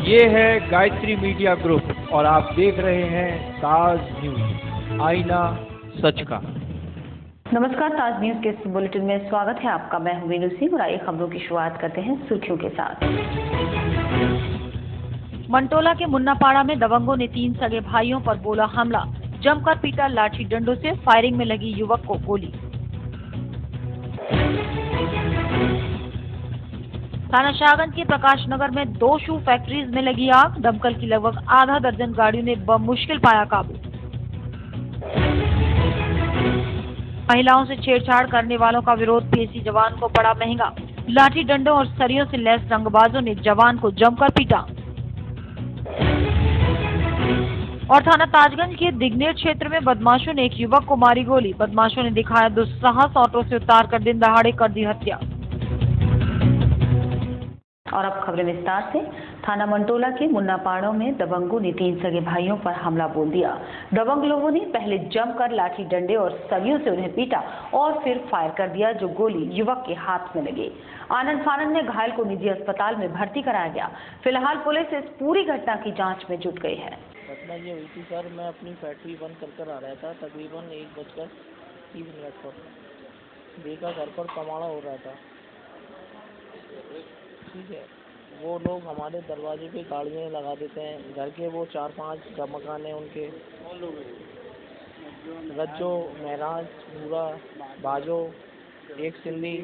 ये है Gayatri media group और आप देख रहे हैं ताज न्यूज, आईना सच का। नमस्कार, ताज न्यूज के इस बुलेटिन में स्वागत है आपका। मैं हूं वीनू सिंह और आइए खबरों की शुरुआत करते हैं सुर्खियों के साथ। मंटोला के मुन्नापाड़ा में दबंगों ने 3 सगे भाइयों पर बोला हमला, जमकर पीटा, लाठी डंडों से, फायरिंग में लगी युवक को गोली। थाना शाहगंज के प्रकाश नगर में 2 शू फैक्ट्रीज में लगी आग, दमकल की लगभग आधा दर्जन गाड़ियों ने बमुश्किल पाया काबू। महिलाओं से छेड़छाड़ करने वालों का विरोध पीएसी जवान को पड़ा महंगा, लाठी डंडों और सरियों से लैस रंगबाजों ने जवान को जमकर पीटा। और थाना ताजगंज के दिग्नेर क्षेत्र में बदमाशों ने एक युवक को मारी गोली, बदमाशों ने दिखाया दुस्साहस, ऑटो से उतारकर दिन दहाड़े कर दी हत्या। और अब खबरें विस्तार से। थाना मंटोला के मुन्नापाड़ों में दबंगों ने 3 सगे भाइयों पर हमला बोल दिया। दबंग लोगों ने पहले जमकर लाठी डंडे और सरियों से उन्हें पीटा और फिर फायर कर दिया, जो गोली युवक के हाथ में लगी। आनंद फानंद में घायल को निजी अस्पताल में भर्ती कराया गया। फिलहाल पुलिस इस पूरी घटना की जाँच में जुट गई है। घटना ये हुई थी सर, मैं अपनी फैक्ट्री बंद कर आ रहा था, तकरीबन 1:30 पर देखा घर पर कमाड़ा हो रहा था। ठीक है, वो लोग हमारे दरवाजे पे गाड़ियाँ लगा देते हैं। घर के वो 4-5 मकान हैं उनके, रज्जो, महराज, भूरा, बाजो, एक सिल्ली,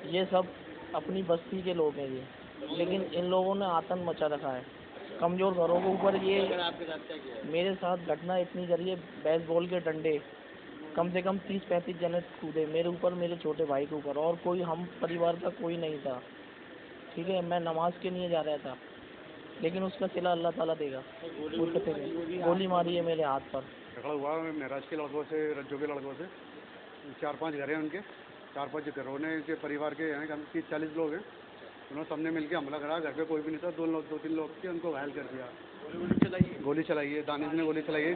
ये सब अपनी बस्ती के लोग हैं ये, लेकिन इन लोगों ने आतंक मचा रखा है कमज़ोर घरों के ऊपर। ये मेरे साथ घटना इतनी करी है, बेसबॉल के डंडे कम से कम 30-35 जने कूदे मेरे ऊपर, मेरे छोटे भाई के ऊपर, और कोई हम परिवार का कोई नहीं था। ठीक है, मैं नमाज के लिए जा रहा था, लेकिन उसका सिला अल्लाह ताला देगा। गोली मारी है मेरे हाथ पर। झगड़ा हुआ महराज के लड़कों से, रज्जो के लड़कों से। 4-5 घर हैं उनके, 4-5 घरों ने के परिवार के हैं, 30-40 लोग हैं। उन्होंने सबने मिलकर हमला करा। घर पे कोई भी नहीं था, 2-3 लोग थे, उनको घायल कर दिया। गोली चलाई है, दानिश ने गोली चलाई है,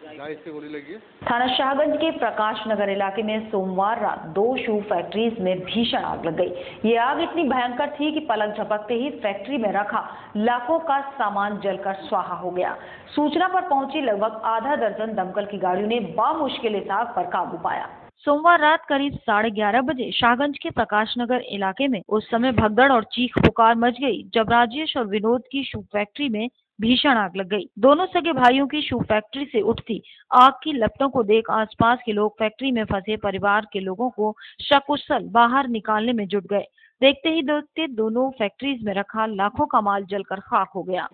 जायज से गोली लगी है। थाना शाहगंज के प्रकाश नगर इलाके में सोमवार रात 2 शू फैक्ट्रीज में भीषण आग लग गई। ये आग इतनी भयंकर थी कि पलक झपकते ही फैक्ट्री में रखा लाखों का सामान जलकर स्वाहा हो गया। सूचना पर पहुंची लगभग आधा दर्जन दमकल की गाड़ियों ने बामुश्किल इस आग पर काबू पाया। सोमवार रात करीब 11:30 बजे शाहगंज के प्रकाश नगर इलाके में उस समय भगदड़ और चीख पुकार मच गई, जब राजेश और विनोद की शू फैक्ट्री में भीषण आग लग गई। दोनों सगे भाइयों की शू फैक्ट्री से उठती आग की लपटों को देख आसपास के लोग फैक्ट्री में फंसे परिवार के लोगों को सकुशल बाहर निकालने में जुट गए। देखते ही देखते दोनों फैक्ट्रीज में रखा लाखों का माल जलकर खाक हो गया।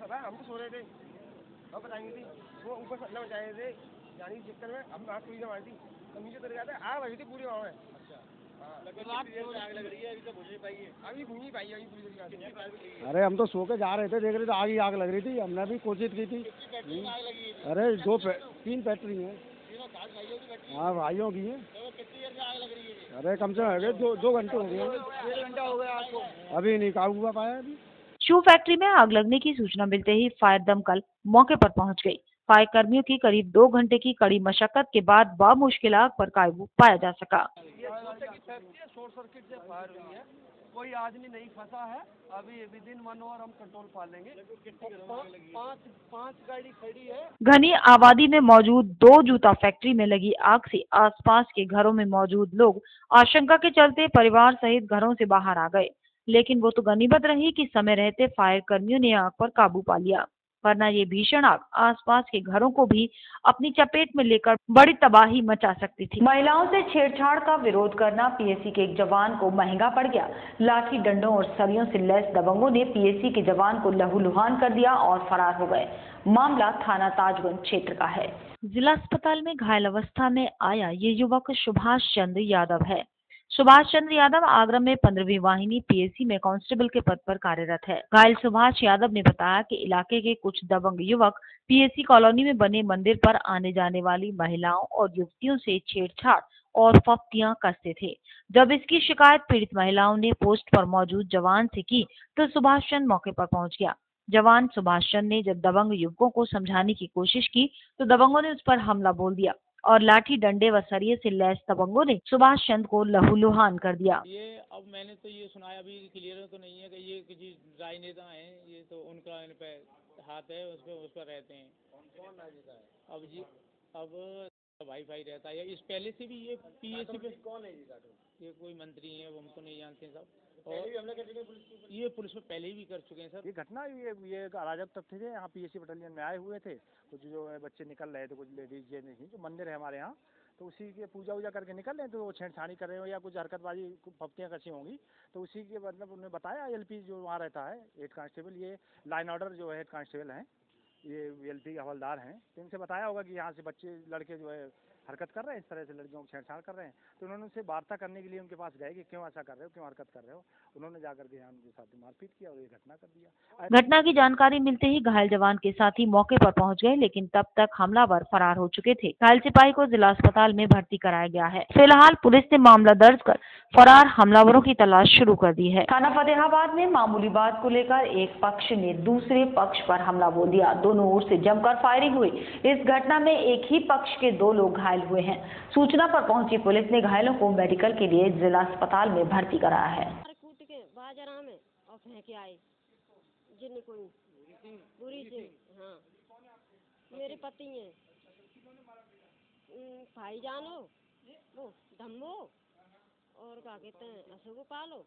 अरे हम तो सो के जा रहे थे, देख रहे थे आग ही आग लग रही थी। हमने भी कोशिश की थी। अरे 3 फैक्ट्री हैं। हाँ, भाइयों की है। अरे कम से कम 2 घंटे हो गए। 1 घंटा हो गया आपको, अभी नहीं काबू हुआ पाया। अभी शू फैक्ट्री में आग लगने की सूचना मिलते ही फायर दमकल मौके पर पहुंच गई। फायर कर्मियों की करीब 2 घंटे की कड़ी मशक्कत के बाद बामुश्किल आग पर काबू पाया जा सका। शॉर्ट सर्किट से फायर हुई है, कोई आदमी नहीं फंसा है। अभी विदिन 1 आवर हम कंट्रोल पा लेंगे। 5 गाड़ी खड़ी है। घनी आबादी में मौजूद 2 जूता फैक्ट्री में लगी आग से आसपास के घरों में मौजूद लोग आशंका के चलते परिवार सहित घरों से बाहर आ गए, लेकिन वो तो गनीमत रही कि समय रहते फायर कर्मियों ने आग पर काबू पा लिया, वरना ये भीषण आग आसपास के घरों को भी अपनी चपेट में लेकर बड़ी तबाही मचा सकती थी। महिलाओं से छेड़छाड़ का विरोध करना पीएसी के एक जवान को महंगा पड़ गया। लाठी डंडों और सरियों से लैस दबंगों ने पीएसी के जवान को लहूलुहान कर दिया और फरार हो गए। मामला थाना ताजगंज क्षेत्र का है। जिला अस्पताल में घायल अवस्था में आया ये युवक सुभाष चंद्र यादव है। सुभाष चंद्र यादव आगरा में 15वीं वाहिनी पीएसी में कांस्टेबल के पद पर कार्यरत है। घायल सुभाष यादव ने बताया कि इलाके के कुछ दबंग युवक पीएसी कॉलोनी में बने मंदिर पर आने जाने वाली महिलाओं और युवतियों से छेड़छाड़ और फफ्तियां कसते थे। जब इसकी शिकायत पीड़ित महिलाओं ने पोस्ट पर मौजूद जवान से की तो सुभाष चंद्र मौके पर पहुंच गया। जवान सुभाष चंद्र ने जब दबंग युवकों को समझाने की कोशिश की तो दबंगों ने उस पर हमला बोल दिया। और लाठी डंडे व सरिये से लैस दबंगों ने सुभाष चंद्र को लहूलुहान कर दिया। ये अब मैंने तो ये सुना अभी क्लियर तो नहीं है कि ये किसी राजनेता हैं, ये तो उनका इन पे हाथ है, उस पर रहते हैं। कौन राजनेता है? अब जी अब वाईफाई रहता है इस पहले से भी ये पीएससी पे कौन है जी? ये कोई मंत्री हैं, वो हमको नहीं जानते सब। और हमने ये पुलिस में पहले ही भी कर चुके हैं सर। ये घटना ये अराजक तत्व थे यहाँ पीएससी बटालियन में आए हुए थे, कुछ जो बच्चे निकल रहे थे, कुछ लेडीज ये नहीं, जो मंदिर है हमारे यहाँ, तो उसी के पूजा वूजा करके निकल रहे हैं, तो वो छेड़छाड़ी कर रहे हो या कुछ हरकतबाजी फप्तियाँ कसी होंगी, तो उसी के मतलब उन्होंने बताया एलपी जो वहाँ रहता है हेड कांस्टेबल, ये लाइन ऑर्डर जो है हेड कांस्टेबल हैं, ये एलपी के हवलदार हैं, तो इनसे बताया होगा कि यहाँ से बच्चे लड़के जो है हरकत कर रहे हैं, इस तरह से लड़कियों को छेड़छाड़ कर रहे हैं, तो उन्होंने उनसे वार्ता करने के लिए उनके पास गए कि क्यों ऐसा कर रहे हो, क्यों हरकत कर रहे हो। उन्होंने जाकर के यहाँ उनके साथ मारपीट किया और ये घटना कर दिया। घटना की जानकारी मिलते ही घायल जवान के साथी मौके पर पहुंच गए, लेकिन तब तक हमलावर फरार हो चुके थे। घायल सिपाही को जिला अस्पताल में भर्ती कराया गया है। फिलहाल पुलिस ने मामला दर्ज कर फरार हमलावरों की तलाश शुरू कर दी है। थाना फतेहाबाद में मामूली बात को लेकर एक पक्ष ने दूसरे पक्ष पर हमला बोल दिया। दोनों ओर से जमकर फायरिंग हुई। इस घटना में एक ही पक्ष के 2 लोग घायल हुए हैं। सूचना पर पहुंची पुलिस ने घायलों को मेडिकल के लिए जिला अस्पताल में भर्ती कराया है। कूट के बाजरा में और फेंके आए जिन कोई बुरी से। हाँ, मेरे पति हैं भाईजान हो, वो धम्मो और क्या कहते हैं अशोक पालो,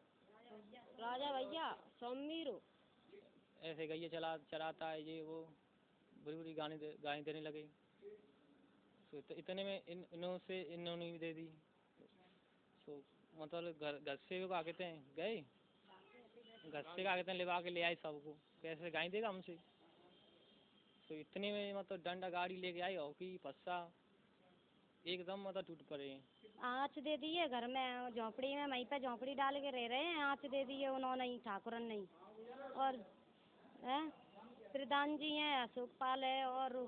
राजा भैया सौमीरो, ऐसे गैया चराता है ये वो, बुरी बुरी गाने देने लगे, तो इतने में इन्होंने भी दे दी। तो मतलब घर से क्या कहते हैं गए, घर से क्या कहते हैं लिवा के ले आए सबको, कैसे गाय देगा हमसे। तो इतने में मतलब डंडा गाड़ी लेके आई हो कि पस्सा एकदम मतलब टूट पड़े। आँच दे दी है घर में, झोंपड़ी में, वहीं पे झोंपड़ी डाल के रह रहे हैं, आँच दे दी है उन्होंने ही, ठाकुरन नहीं। और प्रधान जी हैं, अशोक पाल है और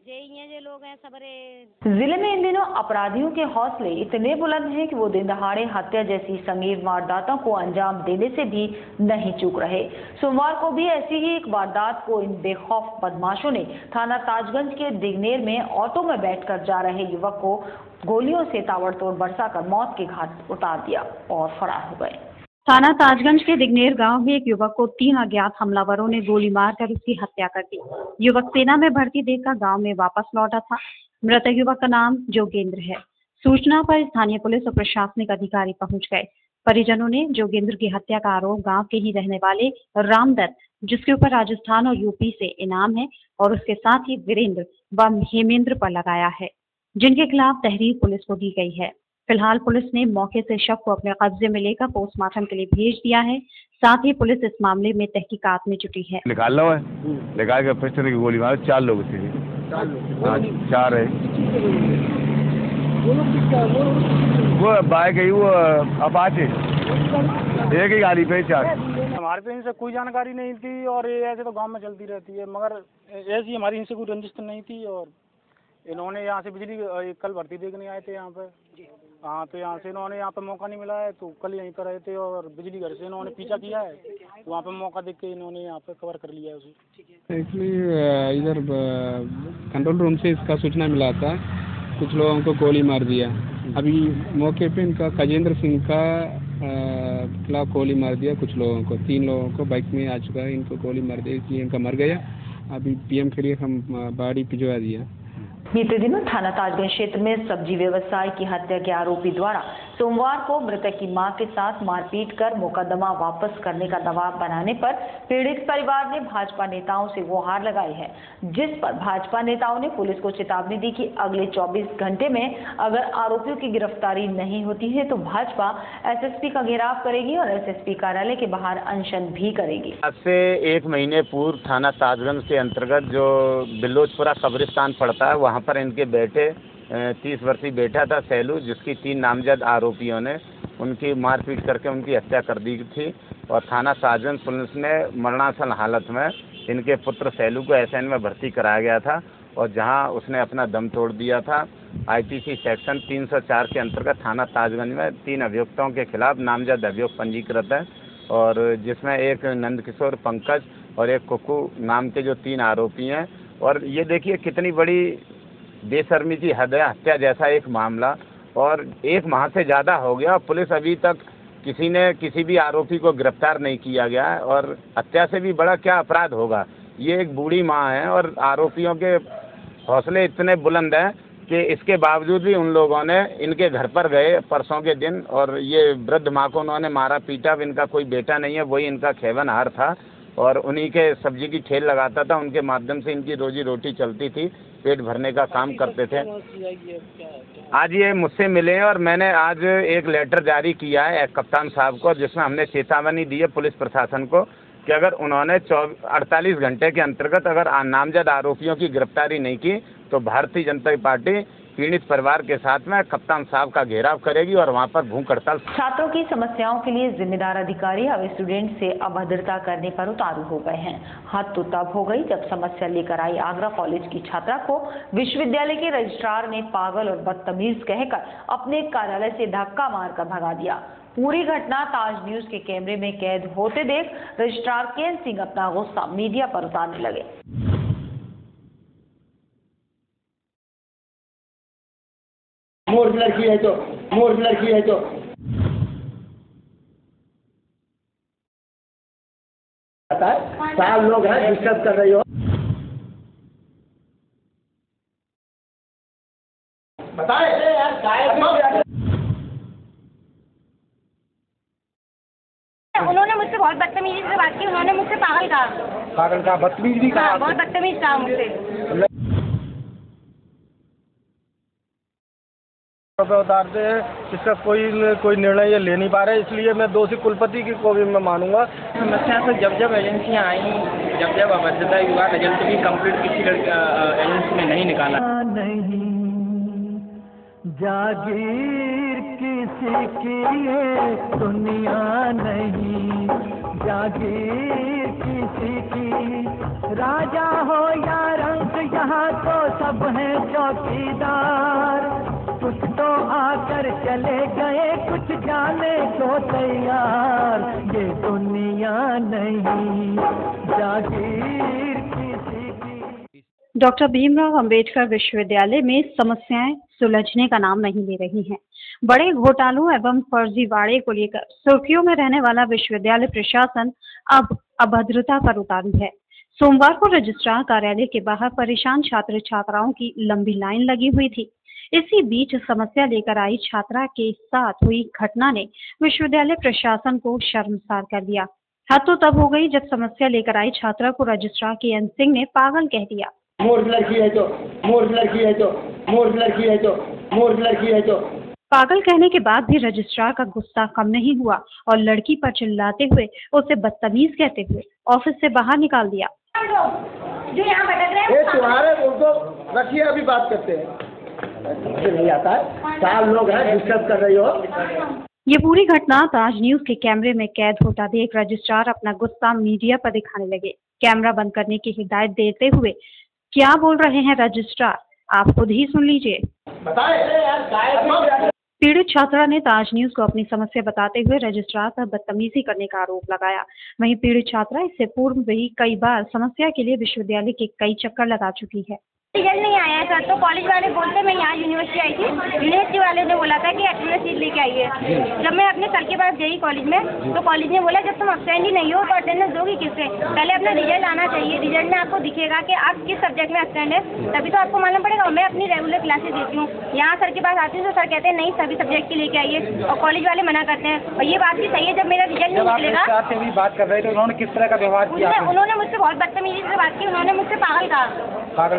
ये लोग हैं सबरे। जिले में इन दिनों अपराधियों के हौसले इतने बुलंद हैं कि वो दिन दहाड़े हत्या जैसी संगीन वारदातों को अंजाम देने से भी नहीं चूक रहे। सोमवार को भी ऐसी ही एक वारदात को इन बेखौफ बदमाशों ने थाना ताजगंज के दिगनेर में ऑटो में बैठकर जा रहे युवक को गोलियों से ताबड़तोड़ बरसाकर मौत के घाट उतार दिया और फरार हो गए। थाना ताजगंज के दिगनेर गांव में एक युवक को 3 अज्ञात हमलावरों ने गोली मारकर उसकी हत्या कर दी। युवक सेना में भर्ती देकर गांव में वापस लौटा था। मृतक युवक का नाम जोगेंद्र है। सूचना पर स्थानीय पुलिस और प्रशासनिक अधिकारी पहुंच गए। परिजनों ने जोगेंद्र की हत्या का आरोप गांव के ही रहने वाले रामदत्त, जिसके ऊपर राजस्थान और यूपी से इनाम है, और उसके साथ ही वीरेंद्र व हेमेंद्र पर लगाया है, जिनके खिलाफ तहरीर पुलिस को दी गई है। फिलहाल पुलिस ने मौके से शव को अपने कब्जे में लेकर पोस्टमार्टम के लिए भेज दिया है। साथ ही पुलिस इस मामले में तहकीकात में जुटी है। निकाल लो है, निकाल के पिस्टल की गोली मारो, 4 लोग थे। 4 है। वो बाइक है, वो अपाचे, एक ही गाड़ी पे 4। हमारे पे इनसे कोई जानकारी नहीं थी और ये ऐसे तो गांव में चलती रहती है, मगर ऐसी हमारी इनसे कोई रंजिश नहीं थी। और इन्होंने यहाँ से बिजली कल भर्ती देखने आए थे यहाँ पे। हाँ, तो यहाँ से इन्होंने यहाँ पे मौका नहीं मिला है, तो कल यहीं पर रहे थे और बिजली घर से इन्होंने पीछा किया है, वहाँ पे मौका देख के इन्होंने यहाँ पे कवर कर लिया है उसे। एक्चुअली इधर कंट्रोल रूम से इसका सूचना मिला था, कुछ लोगों को गोली मार दिया। अभी मौके पे इनका गजेंद्र सिंह का खिलाफ गोली मार दिया कुछ लोगों को, 3 लोगों को बाइक में आ चुका है, इनको गोली मार दिया, इसलिए इनका मर गया। अभी पीएम के लिए हम बॉडी भिजवा दिया। बीते दिनों थाना ताजगंज क्षेत्र में सब्जी व्यवसायी की हत्या के आरोपी द्वारा सोमवार को मृतक की मां के साथ मारपीट कर मुकदमा वापस करने का दबाव बनाने पर पीड़ित परिवार ने भाजपा नेताओं से गुहार लगाई है, जिस पर भाजपा नेताओं ने पुलिस को चेतावनी दी कि अगले 24 घंटे में अगर आरोपियों की गिरफ्तारी नहीं होती है तो भाजपा एसएसपी का घेराव करेगी और एसएसपी कार्यालय के बाहर अनशन भी करेगी। आज से 1 महीने पूर्व थाना ताजगंज के अंतर्गत जो बिल्लोचपुरा कब्रिस्तान पड़ता है, वहाँ पर इनके बेटे 30 वर्षीय बेटा था सैलू, जिसकी 3 नामजद आरोपियों ने उनकी मारपीट करके उनकी हत्या कर दी थी। और थाना ताजगंज पुलिस ने मरणासन हालत में इनके पुत्र सैलू को एसएन में भर्ती कराया गया था, और जहां उसने अपना दम तोड़ दिया था। आईपीसी सेक्शन 304 के अंतर्गत थाना ताजगंज में 3 अभियुक्तों के खिलाफ नामजद अभियोग पंजीकृत है, और जिसमें एक नंदकिशोर, पंकज और एक कुक्कू नाम के जो 3 आरोपी हैं। और ये देखिए कितनी बड़ी बेशर्मी की हद है, हत्या जैसा एक मामला, और 1 माह से ज़्यादा हो गया, पुलिस अभी तक किसी भी आरोपी को गिरफ्तार नहीं किया गया है। और हत्या से भी बड़ा क्या अपराध होगा। ये एक बूढ़ी माँ है और आरोपियों के हौसले इतने बुलंद हैं कि इसके बावजूद भी उन लोगों ने इनके घर पर गए परसों के दिन, और ये वृद्ध माँ को उन्होंने मारा पीटा। अब इनका कोई बेटा नहीं है, वही इनका खेवनहार था और उन्हीं के सब्जी की ठेल लगाता था, उनके माध्यम से इनकी रोजी रोटी चलती थी, पेट भरने का काम करते थे। आज ये मुझसे मिले और मैंने आज एक लेटर जारी किया है कप्तान साहब को, जिसमें हमने चेतावनी दी है पुलिस प्रशासन को कि अगर उन्होंने 48 घंटे के अंतर्गत अगर नामजद आरोपियों की गिरफ्तारी नहीं की तो भारतीय जनता पार्टी पीड़ित परिवार के साथ में कप्तान साहब का घेराव करेगी और वहां पर भूख हड़ताल। छात्रों की समस्याओं के लिए जिम्मेदार अधिकारी अब स्टूडेंट से अभद्रता करने पर उतारू हो गए हैं। हद तो तब हो गई जब समस्या लेकर आई आगरा कॉलेज की छात्रा को विश्वविद्यालय के रजिस्ट्रार ने पागल और बदतमीज कहकर अपने कार्यालय से धक्का मारकर भगा दिया। पूरी घटना ताज न्यूज के कैमरे में कैद होते देख रजिस्ट्रार केएन सिंह अपना गुस्सा मीडिया पर उतारने लगे। मूर्ख लड़की है तो मूर्ख लड़की है तो साल लोग हैं डिस्टर्ब कर रही हो। बताए उन्होंने मुझसे बहुत बदतमीजी से बात की, उन्होंने मुझसे पागल कहा, बदतमीज भी कहा, बहुत बदतमीज कहा मुझसे। पे उतारते हैं, इसका कोई निर्णय ये ले नहीं पा रहे, इसलिए मैं दोषी कुलपति की को भी मैं मानूंगा। समस्या से जब एजेंसियां आई, जब अभद्रता हुआ, रिजल्ट भी कंप्लीट किसी एजेंसी में नहीं निकाला। नहीं जागीर किसी की ये दुनिया नहीं, जागीर किसी की, राजा हो या रंक यहाँ तो सब है चौकीदार, कुछ तो आकर चले गए, कुछ जाने को तैयार, ये दुनिया नहीं जागीर किसी की। डॉक्टर भीमराव अंबेडकर विश्वविद्यालय में समस्याएं सुलझने का नाम नहीं ले रही हैं। बड़े घोटालों एवं फर्जीवाड़े को लेकर सुर्खियों में रहने वाला विश्वविद्यालय प्रशासन अब अभद्रता पर उतारू है। सोमवार को रजिस्ट्रार कार्यालय के बाहर परेशान छात्र छात्राओं की लंबी लाइन लगी हुई थी। इसी बीच समस्या लेकर आई छात्रा के साथ हुई घटना ने विश्वविद्यालय प्रशासन को शर्मसार कर दिया। हद तो तब हो गई जब समस्या लेकर आई छात्रा को रजिस्ट्रार केएन सिंह ने पागल कह दिया। मूर्ख लड़की है तो मूर्ख लड़की है तो मूर्ख लड़की है तो मूर्ख लड़की है तो। पागल कहने के बाद भी रजिस्ट्रार का गुस्सा कम नहीं हुआ और लड़की पर चिल्लाते हुए उसे बदतमीज कहते हुए ऑफिस से बाहर निकाल दिया। जो यहाँ भटक रहे हैं तुम्हारे उनको रखिए, अभी बात करते हैं। नहीं आता है, साल लोग हैं डिस्टर्ब कर रही हो। ये पूरी घटना ताज न्यूज के कैमरे में कैद होता देख रजिस्ट्रार अपना गुस्सा मीडिया पर दिखाने लगे। कैमरा बंद करने की हिदायत देते हुए क्या बोल रहे हैं रजिस्ट्रार, आप खुद ही सुन लीजिए। पीड़ित छात्रा ने ताज न्यूज को अपनी समस्या बताते हुए रजिस्ट्रार पर बदतमीजी करने का आरोप लगाया। वहीं पीड़ित छात्रा इससे पूर्व भी कई बार समस्या के लिए विश्वविद्यालय के कई चक्कर लगा चुकी है। रिजल्ट नहीं आया है सर, तो कॉलेज वाले बोलते मैं यहाँ यूनिवर्सिटी आई थी, यूनिवर्सिटी वाले ने बोला था कि अटेंडेंस शीट लेके आइए। जब मैं अपने सर के पास गई कॉलेज में, तो कॉलेज ने बोला जब तुम अब्सेंट ही नहीं हो तो अटेंडेंस दोगी किससे, पहले अपना रिजल्ट आना चाहिए, रिजल्ट में आपको दिखेगा कि आप किस सब्जेक्ट में अब्सेंट है, तभी तो आपको मालूम पड़ेगा। मैं अपनी रेगुलर क्लासेस देती हूँ, यहाँ सर के पास आती हूँ तो सर कहते हैं नहीं सभी सब्जेक्ट की लेके आइए, और कॉलेज वाले मना करते हैं। और ये बात भी सही है, जब मेरा रिजल्ट नहीं निकलेगा। भी बात कर रहे थे, उन्होंने किस तरह का व्यवहार किया? उन्होंने मुझसे बहुत बदतमीजी से बात की, उन्होंने मुझसे पागल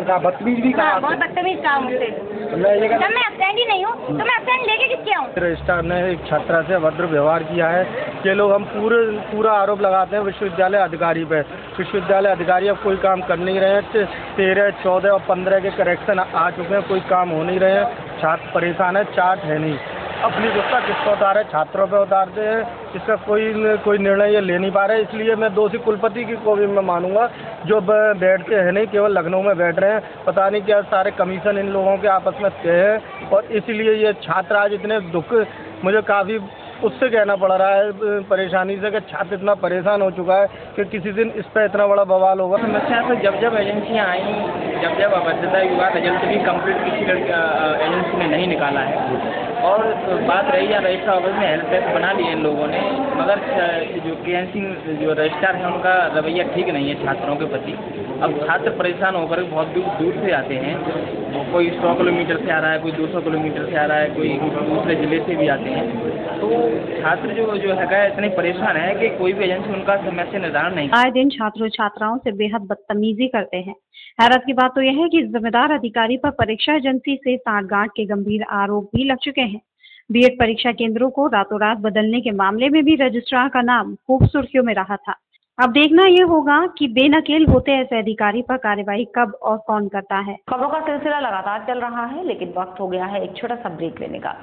कहा, बदतमीज भी कहा, बहुत बदतमीज कहा मुझसे। जब मैं अब्सेंट ही नहीं हूँ तो मैं अब्सेंट लेके किसके आऊँ? रजिस्ट्रार ने एक छात्रा से अभद्र व्यवहार किया है। ये लोग हम पूरा आरोप लगाते हैं विश्वविद्यालय अधिकारी पे। विश्वविद्यालय अधिकारी अब कोई काम कर नहीं रहे हैं। 13, 14 और 15 के करेक्शन आ चुके हैं, कोई काम हो नहीं रहे हैं। छात्र परेशान है, चार्ट है नहीं। अपनी गुस्सा किस पर उतारे, छात्रों पे उतारते हैं। इसका कोई निर्णय ये ले नहीं पा रहे, इसलिए मैं दोषी कुलपति की को भी मैं मानूंगा, जो बैठते हैं नहीं, केवल लखनऊ में बैठ रहे हैं। पता नहीं क्या सारे कमीशन इन लोगों के आपस में तय है, और इसलिए ये छात्र आज इतने दुख, मुझे काफ़ी उससे कहना पड़ रहा है परेशानी से कि छात्र इतना परेशान हो चुका है कि किसी दिन इस पर इतना बड़ा बवाल होगा। समस्या तो जब एजेंसियां आई, जब अभद्रता विवाद रिजल्ट भी कंप्लीट किसी एजेंसी ने नहीं निकाला है। और बात रही या रजिस्टर ऑफिस में हेल्प डेस्क बना लिए इन लोगों ने, मगर जो केएनसी जो रजिस्ट्रार है उनका रवैया ठीक नहीं है छात्रों के प्रति। अब छात्र परेशान होकर बहुत दूर से आते हैं, कोई 100 किलोमीटर से आ रहा है, कोई 200 किलोमीटर से आ रहा है, कोई दूसरे ज़िले से भी आते हैं। तो छात्र जो है इतने परेशान है कि कोई भी एजेंसी उनका समस्या निर्धारण नहीं। आए दिन छात्रों छात्राओं से बेहद बदतमीजी करते हैं। हैरत की बात तो यह है कि जिम्मेदार अधिकारी पर परीक्षा एजेंसी से सांठगांठ के गंभीर आरोप भी लग चुके हैं। बीएड परीक्षा केंद्रों को रातों रात बदलने के मामले में भी रजिस्ट्रार का नाम खूब सुर्खियों में रहा था। अब देखना ये होगा कि बेनकेल होते ऐसे अधिकारी पर कार्रवाई कब और कौन करता है। खबरों का सिलसिला लगातार चल रहा है, लेकिन वक्त हो गया है एक छोटा सा ब्रेक लेने का।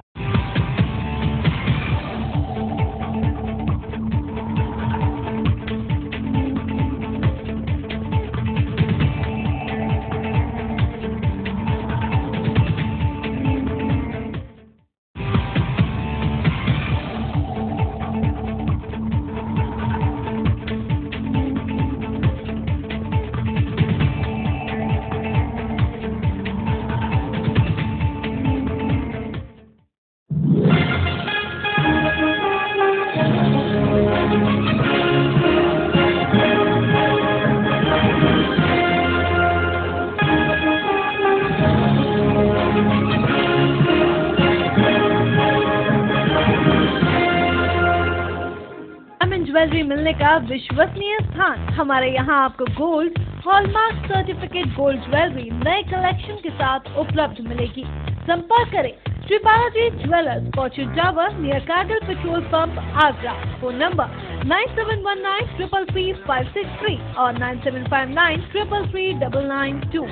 ज्वेलरी मिलने का विश्वसनीय स्थान। हमारे यहाँ आपको gold hallmark certificate gold jewellery नए कलेक्शन के साथ उपलब्ध मिलेगी। संपर्क करें Shri Balaji jewellers, Fortune Tower near Kargil petrol pump, Agra. Phone number 9719333563 और 9759333992।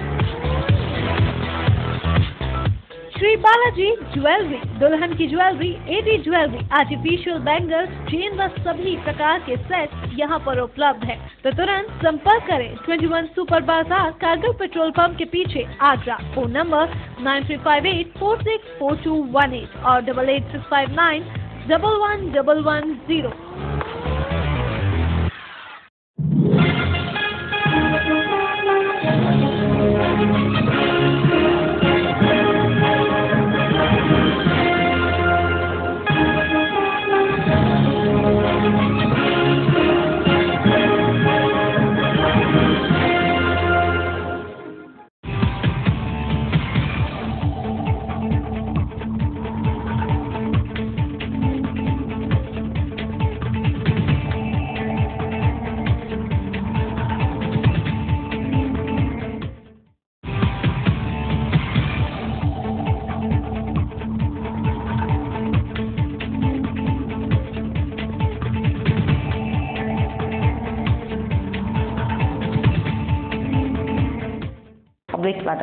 श्री बालाजी ज्वेलरी, दुल्हन की jewellery, AD jewellery, artificial bangles, chain व सभी प्रकार के सेट यहाँ पर उपलब्ध है। तो तुरंत संपर्क करें 21 सुपर बाजार, कारगिल पेट्रोल पंप के पीछे, आगरा। फोन नंबर 9358464218 और 8865911110।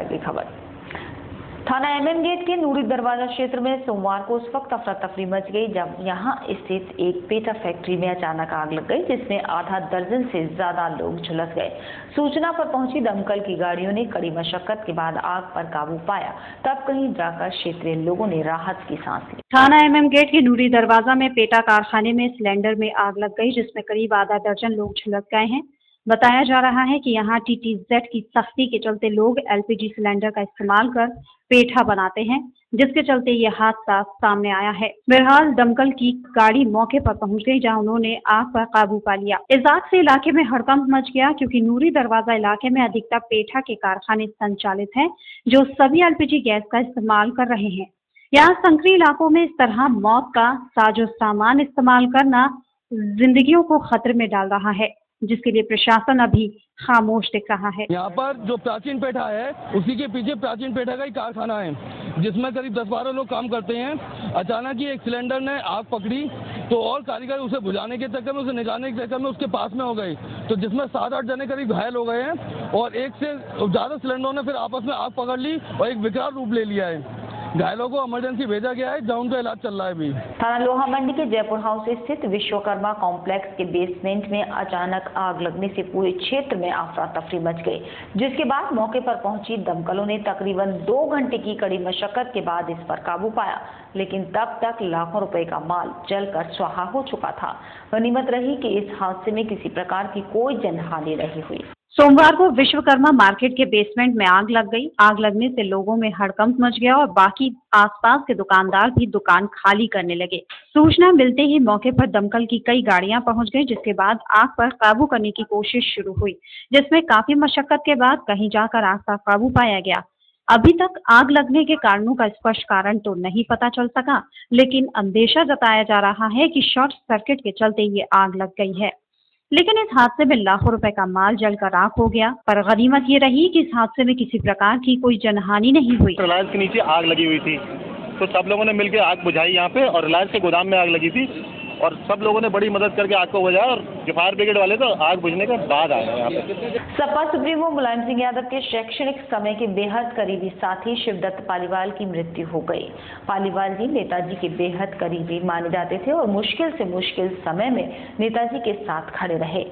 की खबर। थाना एमएम गेट के नूरी दरवाजा क्षेत्र में सोमवार को उस वक्त अफरा तफरी मच गई जब यहां स्थित एक पेटा फैक्ट्री में अचानक आग लग गई, जिसमें आधा दर्जन से ज्यादा लोग झुलस गए। सूचना पर पहुंची दमकल की गाड़ियों ने कड़ी मशक्कत के बाद आग पर काबू पाया। तब कहीं जाकर क्षेत्रीय लोगों ने राहत की सांस ली। थाना एमएम गेट के नूरी दरवाजा में पेटा कारखाने में सिलेंडर में आग लग गई, जिसमें करीब आधा दर्जन लोग झुलस गए हैं। बताया जा रहा है कि यहाँ टीटीजेड की सख्ती के चलते लोग एलपीजी सिलेंडर का इस्तेमाल कर पेठा बनाते हैं, जिसके चलते ये हादसा सामने आया है। बहरहाल दमकल की गाड़ी मौके पर पहुंच गई, जहां उन्होंने आग पर काबू पा लिया। इस आग से इलाके में हड़कंप मच गया, क्योंकि नूरी दरवाजा इलाके में अधिकतर पेठा के कारखाने संचालित हैं, जो सभी एलपीजी गैस का इस्तेमाल कर रहे हैं। यहाँ संकरी इलाकों में इस तरह मौत का साजो सामान इस्तेमाल करना जिंदगियों को खतरे में डाल रहा है, जिसके लिए प्रशासन अभी खामोश दिख रहा है। यहाँ पर जो प्राचीन पेठा है, उसी के पीछे प्राचीन पेठा का ही कारखाना है, जिसमें करीब 10-12 लोग काम करते हैं। अचानक ही एक सिलेंडर ने आग पकड़ी, तो और कारीगर उसे बुझाने के चक्कर में, उसे निकालने के चक्कर में उसके पास में हो गए, तो जिसमें 7-8 जने करीब घायल हो गए हैं और एक से ज़्यादा सिलेंडरों ने फिर आपस में आग पकड़ ली और एक विकराल रूप ले लिया है। घायलों को इमरजेंसी भेजा गया है, जहाँ उनका इलाज चल रहा है अभी। थाना लोहा मंडी के जयपुर हाउस स्थित विश्वकर्मा कॉम्प्लेक्स के बेसमेंट में अचानक आग लगने से पूरे क्षेत्र में अफरा तफरी मच गई, जिसके बाद मौके पर पहुंची दमकलों ने तकरीबन 2 घंटे की कड़ी मशक्कत के बाद इस पर काबू पाया, लेकिन तब तक लाखों रुपए का माल जलकर स्वाहा हो चुका था। गनीमत रही कि इस हादसे में किसी प्रकार की कोई जनहानि नहीं हुई। सोमवार को विश्वकर्मा मार्केट के बेसमेंट में आग लग गई। आग लगने से लोगों में हड़कंप मच गया और बाकी आसपास के दुकानदार भी दुकान खाली करने लगे। सूचना मिलते ही मौके पर दमकल की कई गाड़ियां पहुंच गई, जिसके बाद आग पर काबू करने की कोशिश शुरू हुई, जिसमें काफी मशक्कत के बाद कहीं जाकर आग पर काबू पाया गया। अभी तक आग लगने के कारणों का स्पष्ट कारण तो नहीं पता चल सका, लेकिन अंदेशा जताया जा रहा है कि शॉर्ट सर्किट के चलते ये आग लग गई है। लेकिन इस हादसे में लाखों रुपए का माल जलकर राख हो गया। पर गनीमत ये रही कि इस हादसे में किसी प्रकार की कोई जनहानि नहीं हुई। रिलायंस के नीचे आग लगी हुई थी, तो सब लोगों ने मिलकर आग बुझाई यहाँ पे, और रिलायंस के गोदाम में आग लगी थी और सब लोगों ने बड़ी मदद करके आग को बुझाया, और फायर ब्रिगेड वाले तो आग बुझने के बाद आए यहाँ पे। सपा सुप्रीमो मुलायम सिंह यादव के शैक्षणिक समय के बेहद करीबी साथी शिवदत्त पालीवाल की मृत्यु हो गई। पालीवाल जी नेताजी के बेहद करीबी माने जाते थे और मुश्किल से मुश्किल समय में नेताजी के साथ खड़े रहे।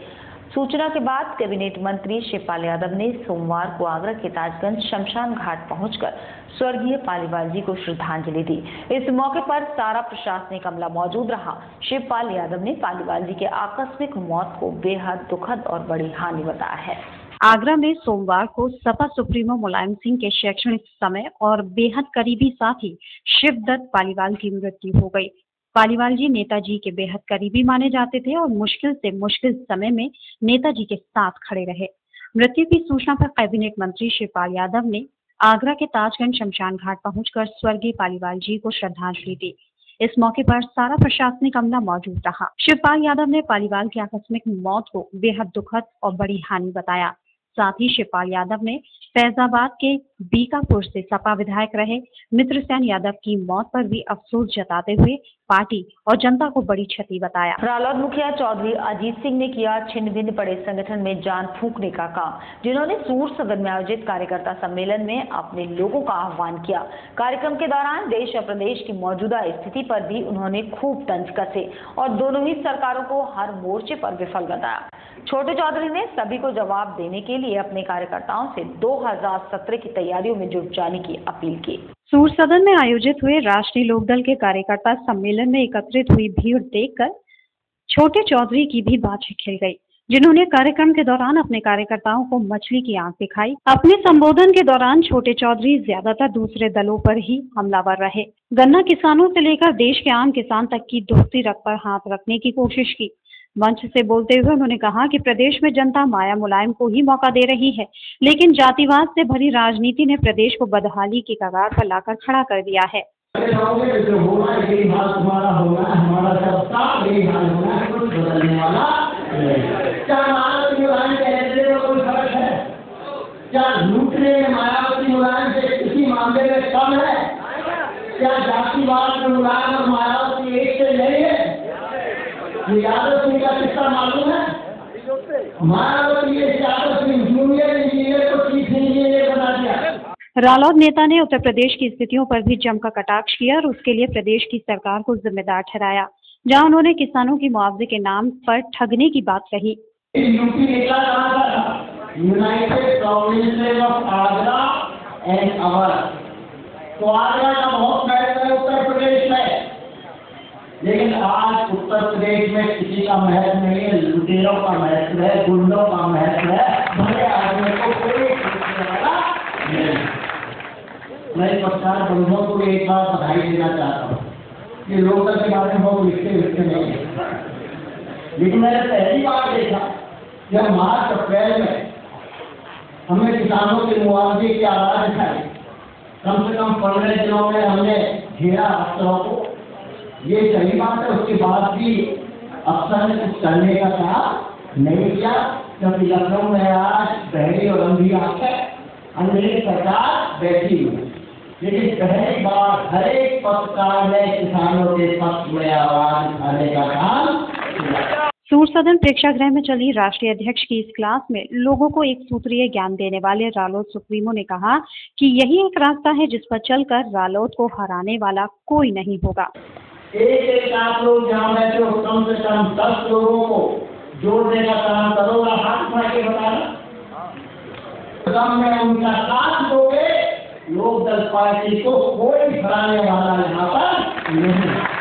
सूचना के बाद कैबिनेट मंत्री शिवपाल यादव ने सोमवार को आगरा के ताजगंज शमशान घाट पहुंचकर स्वर्गीय पालीवाल जी को श्रद्धांजलि दी। इस मौके पर सारा प्रशासनिक अमला मौजूद रहा। शिवपाल यादव ने पालीवाल जी के आकस्मिक मौत को बेहद दुखद और बड़ी हानि बताया है। आगरा में सोमवार को सपा सुप्रीमो मुलायम सिंह के शैक्षणिक समय और बेहद करीबी साथी शिवदत्त पालीवाल की मृत्यु हो गई। पालीवाल जी नेताजी के बेहद करीबी माने जाते थे और मुश्किल से मुश्किल समय में नेताजी के साथ खड़े रहे। मृत्यु की सूचना पर कैबिनेट मंत्री शिवपाल यादव ने आगरा के ताजगंज शमशान घाट पहुंचकर स्वर्गीय पालीवाल जी को श्रद्धांजलि दी। इस मौके पर सारा प्रशासनिक अमला मौजूद रहा। शिवपाल यादव ने पालीवाल की आकस्मिक मौत को बेहद दुखद और बड़ी हानि बताया। साथ ही शिवपाल यादव ने फैजाबाद के बीकापुर से सपा विधायक रहे मित्रसेन यादव की मौत पर भी अफसोस जताते हुए पार्टी और जनता को बड़ी क्षति बताया। रालोद मुखिया चौधरी अजीत सिंह ने किया छिन्न भिन्न पड़े संगठन में जान फूंकने का काम, जिन्होंने सूर सदन में आयोजित कार्यकर्ता सम्मेलन में अपने लोगों का आह्वान किया। कार्यक्रम के दौरान देश और प्रदेश की मौजूदा स्थिति पर भी उन्होंने खूब तंज कसे और दोनों ही सरकारों को हर मोर्चे पर विफल बताया। छोटे चौधरी ने सभी को जवाब देने के लिए अपने कार्यकर्ताओं से 2017 की तैयारियों में जुट जाने की अपील की। सूर सदन में आयोजित हुए राष्ट्रीय लोकदल के कार्यकर्ता सम्मेलन में एकत्रित हुई भीड़ देखकर छोटे चौधरी की भी बातें खिल गई, जिन्होंने कार्यक्रम के दौरान अपने कार्यकर्ताओं को मछली की आंख दिखाई। अपने संबोधन के दौरान छोटे चौधरी ज्यादातर दूसरे दलों पर ही हमलावर रहे। गन्ना किसानों से लेकर देश के आम किसान तक की दोस्ती रख पर हाथ रखने की कोशिश की। मंच से बोलते हुए उन्होंने कहा कि प्रदेश में जनता माया मुलायम को ही मौका दे रही है, लेकिन जातिवाद से भरी राजनीति ने प्रदेश को बदहाली की कगार पर लाकर खड़ा कर दिया है। क्या लूटने में मायावती मुलायम से किसी मामले में कम है? क्या जातिवाद में मुलायम और मायावती एक से नहीं है? ये यादव सिंह का किस्सा मालूम है? मायावती यादव सिंह जूनियर इंजीनियर को चीफ इंजीनियर बना दिया। रालोद नेता ने उत्तर प्रदेश की स्थितियों पर भी जमकर कटाक्ष किया और उसके लिए प्रदेश की सरकार को जिम्मेदार ठहराया, जहां उन्होंने किसानों की मुआवजे के नाम पर ठगने की बात कही। यूपी निकला कहाँ था? United provinces of Agra and our. तो आगरा का बहुत महत्व है उत्तर प्रदेश में, लेकिन आज उत्तर प्रदेश में किसी का महत्व नहीं है, लुटेरों का महत्व है, गुंडों का महत्व है, बड़े आदमी को कोई नहीं। मैं पत्रकार बंधुओं को एक बार बधाई देना चाहता हूँ, ये लोकतंत्र के बारे में बहुत लिखते नहीं है, लेकिन मैंने पहली बार देखा जब मार्च अप्रैल में हमने किसानों के मुआवजे की आवाज उठाई। कम से कम 15 दिनों में हमने घेरा अफसरों को। ये सही बात है, उसके बाद भी अफसर ने कुछ करने का काम नहीं किया, क्योंकि लखनऊ में आज बहरी और अंधी अंग्रेजी सरकार बैठी हुई। लेकिन पहली बार हर एक पत्रकार ने किसानों के पक्ष में आवाज उठाने का काम किया। सूर सदन प्रेक्षागृह में चली राष्ट्रीय अध्यक्ष की इस क्लास में लोगों को एक सूत्रीय ज्ञान देने वाले रालोद सुप्रीमो ने कहा कि यही एक रास्ता है जिस पर चलकर रालोद को हराने वाला कोई नहीं होगा। एक आप लोग जहाँ बैठे हो कम से कम 10 लोगों को जोड़ने का काम करोगा, हाथ उठा के बताना। कम में उनका साथ दोगे, लोक दल पार्टी को कोई हराने वाला यहाँ पर नहीं।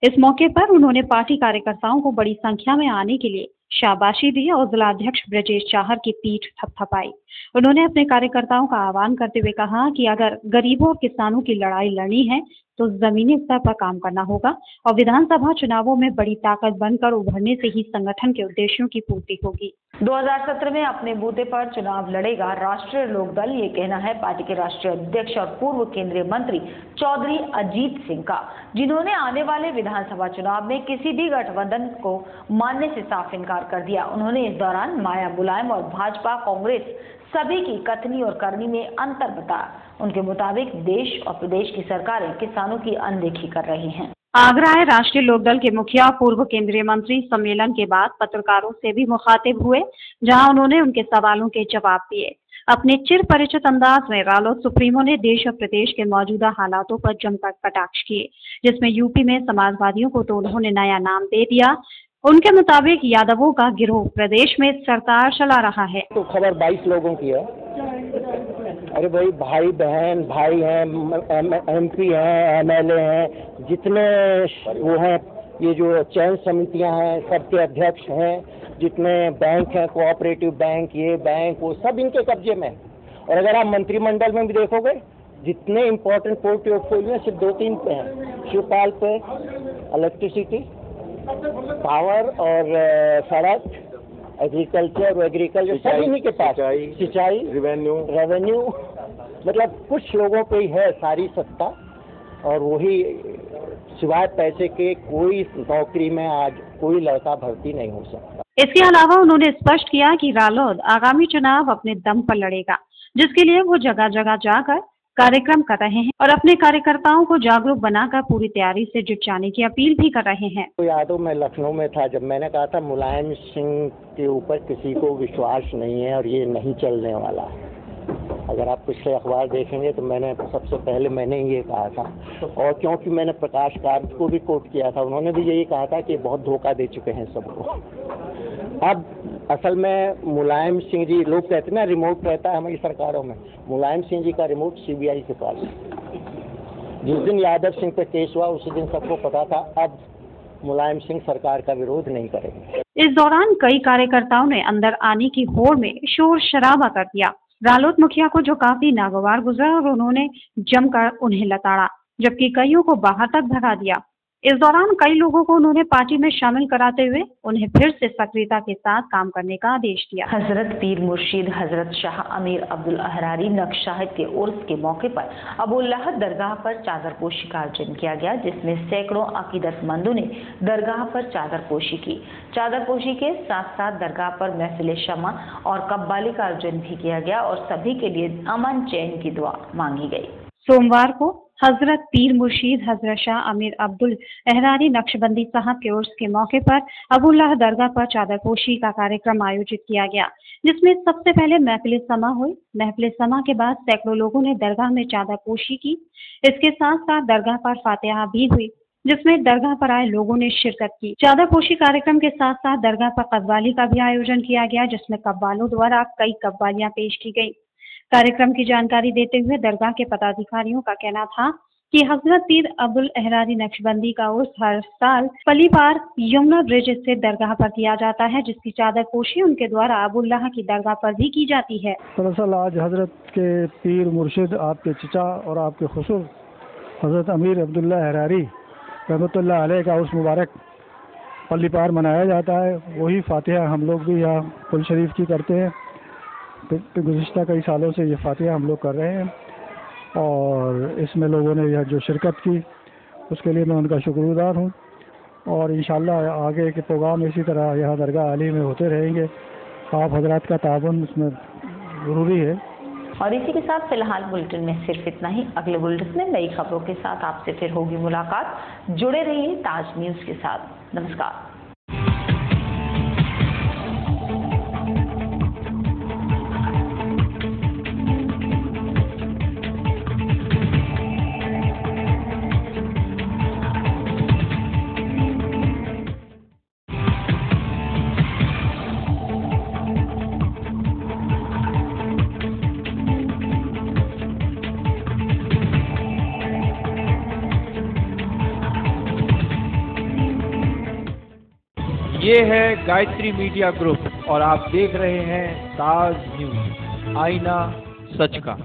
इस मौके पर उन्होंने पार्टी कार्यकर्ताओं को बड़ी संख्या में आने के लिए शाबाशी दी और जिलाध्यक्ष ब्रजेश चाहर की पीठ थपथपाई। उन्होंने अपने कार्यकर्ताओं का आह्वान करते हुए कहा कि अगर गरीबों और किसानों की लड़ाई लड़नी है तो जमीनी स्तर पर काम करना होगा और विधानसभा चुनावों में बड़ी ताकत बनकर उभरने से ही संगठन के उद्देश्यों की पूर्ति होगी। 2017 में अपने बूते पर चुनाव लड़ेगा राष्ट्रीय लोकदल, ये कहना है पार्टी के राष्ट्रीय अध्यक्ष और पूर्व केंद्रीय मंत्री चौधरी अजीत सिंह का, जिन्होंने आने वाले विधानसभा चुनाव में किसी भी गठबंधन को मानने से साफ इनकार कर दिया। उन्होंने इस दौरान माया मुलायम और भाजपा कांग्रेस सभी की कथनी और करनी में अंतर बताया। उनके मुताबिक देश और प्रदेश की सरकारें किसानों की अनदेखी कर रही हैं। आगरा आए राष्ट्रीय लोकदल के मुखिया पूर्व केंद्रीय मंत्री सम्मेलन के बाद पत्रकारों से भी मुखातिब हुए, जहां उन्होंने उनके सवालों के जवाब दिए। अपने चिर परिचित अंदाज में रालोद सुप्रीमो ने देश और प्रदेश के मौजूदा हालातों पर जमकर कटाक्ष किए, जिसमें यूपी में समाजवादियों को तो उन्होंने नया नाम दे दिया। उनके मुताबिक यादवों का गिरोह प्रदेश में सरकार चला रहा है। तो खबर 22 लोगों की है। अरे भाई, भाई बहन भाई हैं, MP हैं, MLA हैं, जितने वो हैं, ये जो चयन समितियां हैं सबके अध्यक्ष हैं, जितने बैंक हैं, कोऑपरेटिव बैंक, ये बैंक, वो सब इनके कब्जे में। और अगर आप मंत्रिमंडल में भी देखोगे, जितने इम्पोर्टेंट पोर्टफोलियो सिर्फ 2-3 पे हैं, शिवपाल पे इलेक्ट्रिसिटी, पावर और सड़क, एग्रीकल्चर सब इन्हीं के पास, सिंचाई, रेवेन्यू, मतलब कुछ लोगों पे ही है सारी सत्ता। और वही सिवाय पैसे के कोई नौकरी में आज कोई लड़का भर्ती नहीं हो सकता। इसके अलावा उन्होंने स्पष्ट किया कि रालोद आगामी चुनाव अपने दम पर लड़ेगा, जिसके लिए वो जगह जगह जाकर कार्यक्रम कर रहे हैं और अपने कार्यकर्ताओं को जागरूक बनाकर पूरी तैयारी से जुट जाने की अपील भी कर रहे हैं। तो यादव, मैं लखनऊ में था जब मैंने कहा था मुलायम सिंह के ऊपर किसी को विश्वास नहीं है और ये नहीं चलने वाला है। अगर आप पिछले अखबार देखेंगे तो मैंने सबसे पहले मैंने ये कहा था, और क्योंकि मैंने प्रकाश कार्ड को भी कोट किया था, उन्होंने भी यही कहा था कि बहुत धोखा दे चुके हैं सबको। अब असल में मुलायम सिंह जी, लोग कहते हैं ना रिमोट रहता है हमारी सरकारों में, मुलायम सिंह जी का रिमोट CBI के पास है। जिस दिन यादव सिंह पे केस हुआ उसी दिन सबको पता था अब मुलायम सिंह सरकार का विरोध नहीं करेंगे। इस दौरान कई कार्यकर्ताओं ने अंदर आने की होड़ में शोर शराबा कर दिया। रालोद मुखिया को जो काफी नागवार गुजरा और उन्होंने जमकर उन्हें लताड़ा, जबकि कईयों को बाहर तक भगा दिया। इस दौरान कई लोगों को उन्होंने पार्टी में शामिल कराते हुए उन्हें फिर से सक्रियता के साथ काम करने का आदेश दिया। हजरत पीर मुर्शीद हजरत शाह अमीर अब्दुल अहरारी नक्श साहिब के उर्स के मौके पर अबुल्लाह दरगाह पर चादरपोशी का आयोजन किया गया, जिसमें सैकड़ों अकीदतमंदों ने दरगाह पर चादरपोशी की। चादरपोशी के साथ साथ दरगाह पर महफिल शमा और कब्बाली का आयोजन भी किया गया और सभी के लिए अमन चैन की दुआ मांगी गई। सोमवार को हजरत पीर मुर्शीद हजरत शाह अमीर अब्दुल अहरारी नक्शबंदी साहब के उर्स के मौके पर अबुल्लाह दरगाह पर चादरपोशी का कार्यक्रम आयोजित किया गया, जिसमें सबसे पहले महफिल समा हुई। महफिल समा के बाद सैकड़ों लोगों ने दरगाह में चादरपोशी की। इसके साथ साथ दरगाह पर फातिहा भी हुई, जिसमें दरगाह पर आए लोगों ने शिरकत की। चादरपोशी कार्यक्रम के साथ साथ दरगाह पर कव्वाली का भी आयोजन किया गया, जिसमें कव्वालों द्वारा कई कव्वालियां पेश की गई। कार्यक्रम की जानकारी देते हुए दरगाह के पदाधिकारियों का कहना था कि हजरत पीर अब्दुल अहरारी नक्शबंदी का उर्स हर साल पली पार यमुना ब्रिज स्थित दरगाह पर किया जाता है, जिसकी चादरपोशी उनके द्वारा अबुल्लाह की दरगाह पर भी की जाती है। दरअसल आज हजरत के पीर मुर्शिद आपके चचा और आपके खुसूस हजरत अमीर अब्दुल्ला अहरारी रहमतुल्लाह अलैह का उर्स मुबारक पली पार मनाया जाता है। वही फातिहा हम लोग भी यहाँ कुल शरीफ की करते हैं। गुज़िश्ता कई सालों से ये फातिहा हम लोग कर रहे हैं और इसमें लोगों ने यह जो शिरकत की उसके लिए मैं उनका शुक्रगुज़ार हूँ। और इंशाअल्लाह आगे के प्रोग्राम इसी तरह यहाँ दरगाह अली में होते रहेंगे। आप हजरात का ताबन इसमें ज़रूरी है। और इसी के साथ फिलहाल बुलेटिन में सिर्फ इतना ही। अगले बुलेटिन में नई खबरों के साथ आपसे फिर होगी मुलाकात। जुड़े रहिए ताज न्यूज के साथ। नमस्कार। ये है गायत्री मीडिया ग्रुप और आप देख रहे हैं ताज न्यूज, आईना सच का।